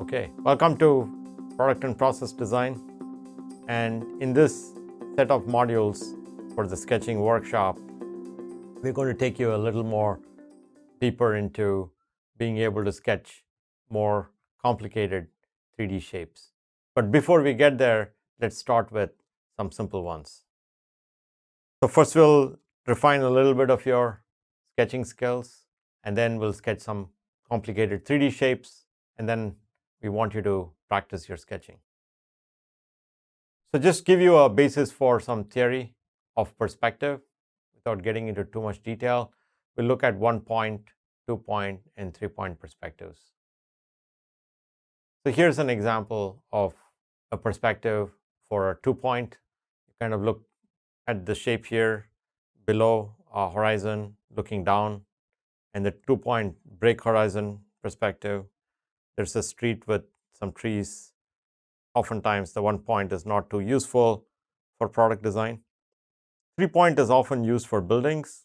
Okay, welcome to Product and Process Design, and in this set of modules for the sketching workshop, we're going to take you a little more deeper into being able to sketch more complicated 3D shapes. But before we get there, let's start with some simple ones. So first we'll refine a little bit of your sketching skills, and then we'll sketch some complicated 3D shapes, and then we want you to practice your sketching. So just give you a basis for some theory of perspective without getting into too much detail. We'll look at 1-point, 2-point, and 3-point perspectives. So here's an example of a perspective for a 2-point. You kind of look at the shape here below a horizon looking down, and the 2-point break horizon perspective. There's a street with some trees. Oftentimes the 1-point is not too useful for product design. 3-point is often used for buildings,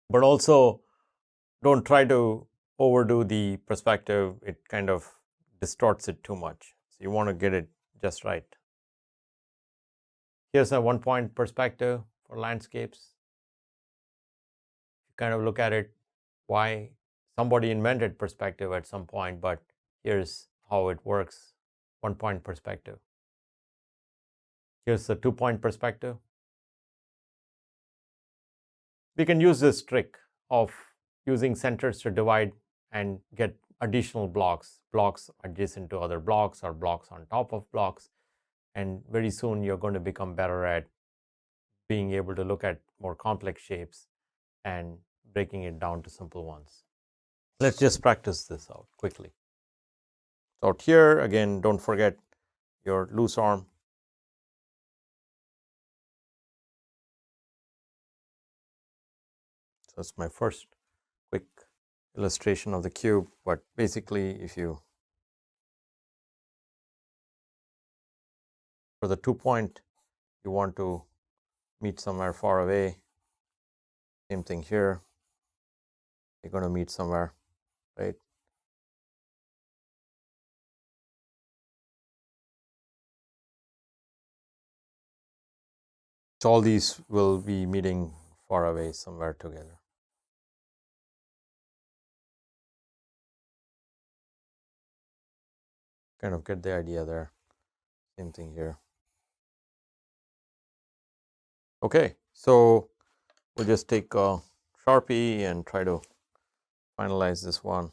but also don't try to overdo the perspective. It kind of distorts it too much. So you want to get it just right. Here's a 1-point perspective for landscapes. You kind of look at it, why somebody invented perspective at some point, but here's how it works. 1-point perspective. Here's the 2-point perspective. We can use this trick of using centers to divide and get additional blocks adjacent to other blocks or blocks on top of blocks. And very soon you're going to become better at being able to look at more complex shapes and breaking it down to simple ones. Let's just practice this out quickly. So out here, again, don't forget your loose arm. So that's my first quick illustration of the cube. But basically, if you, for the 2-point, you want to meet somewhere far away. Same thing here. You're going to meet somewhere, right? So all these will be meeting far away somewhere together. Kind of get the idea there. Same thing here. Okay, so we'll just take a Sharpie and try to finalize this one.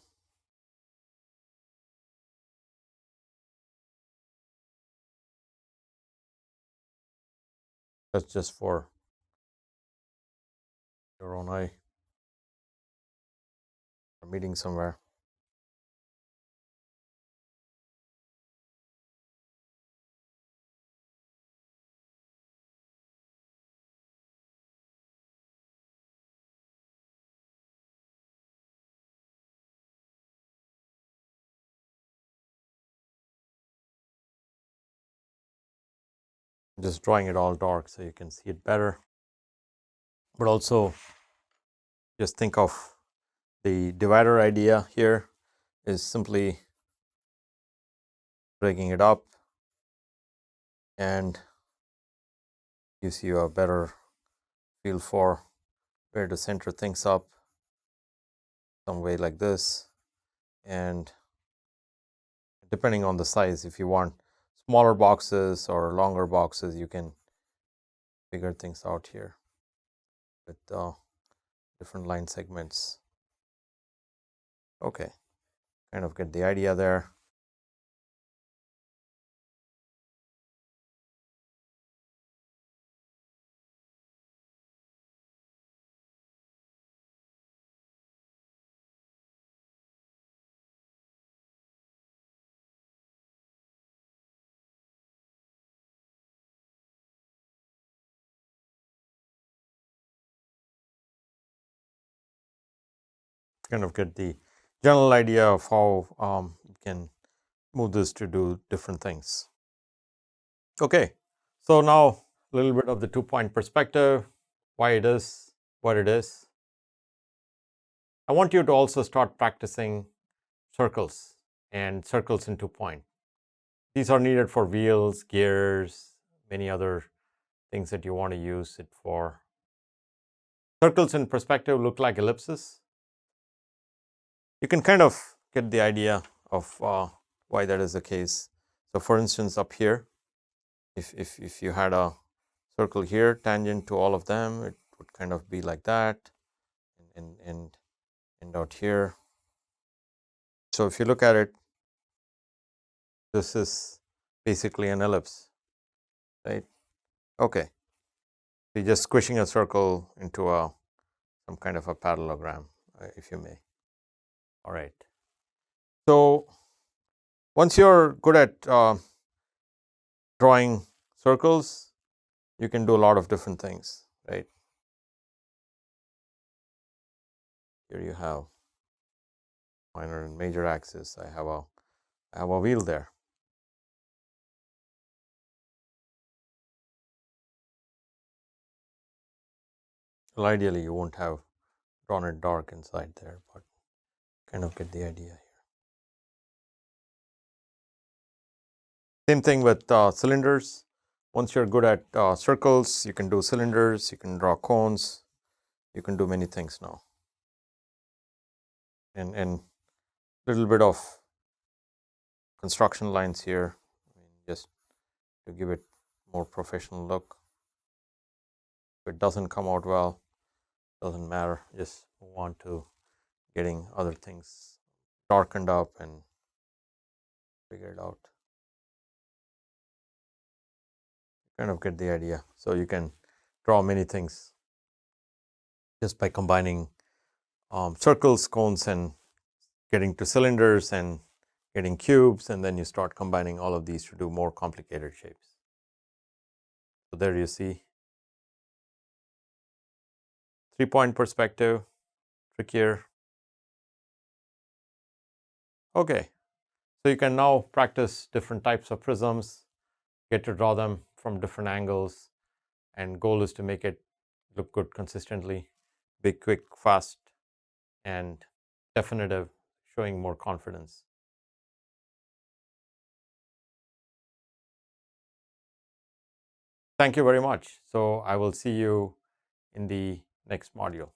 That's just for your own eye. We're meeting somewhere. Just drawing it all dark so you can see it better. But also just think of the divider idea here is simply breaking it up, and gives you a better feel for where to center things up, some way like this. And depending on the size, if you want smaller boxes or longer boxes, you can figure things out here with different line segments. Okay, kind of get the idea there. Kind of get the general idea of how you can move this to do different things. Okay, so now a little bit of the 2-point perspective, why it is what it is. I want you to also start practicing circles and circles into point. These are needed for wheels, gears, many other things that you want to use it for. Circles in perspective look like ellipses. You can kind of get the idea of why that is the case. So for instance, up here, if you had a circle here tangent to all of them, it would kind of be like that, and out here. So if you look at it, this is basically an ellipse, right? Okay, so you're just squishing a circle into some kind of a parallelogram, if you may. All right. So once you're good at drawing circles, you can do a lot of different things, right? Here you have minor and major axis. I have a wheel there. Well, ideally you won't have drawn it dark inside there, but kind of get the idea here. Same thing with cylinders. Once you're good at circles, you can do cylinders, you can draw cones, you can do many things now. And little bit of construction lines here, just to give it more professional look. If it doesn't come out well, doesn't matter, just move on to getting other things darkened up and figure it out. Kind of get the idea. So you can draw many things just by combining circles, cones, and getting to cylinders and getting cubes, and then you start combining all of these to do more complicated shapes. So there you see 3-point perspective, trickier. Okay, so you can now practice different types of prisms, get to draw them from different angles, and goal is to make it look good consistently, big, quick, fast, and definitive, showing more confidence. Thank you very much. So I will see you in the next module.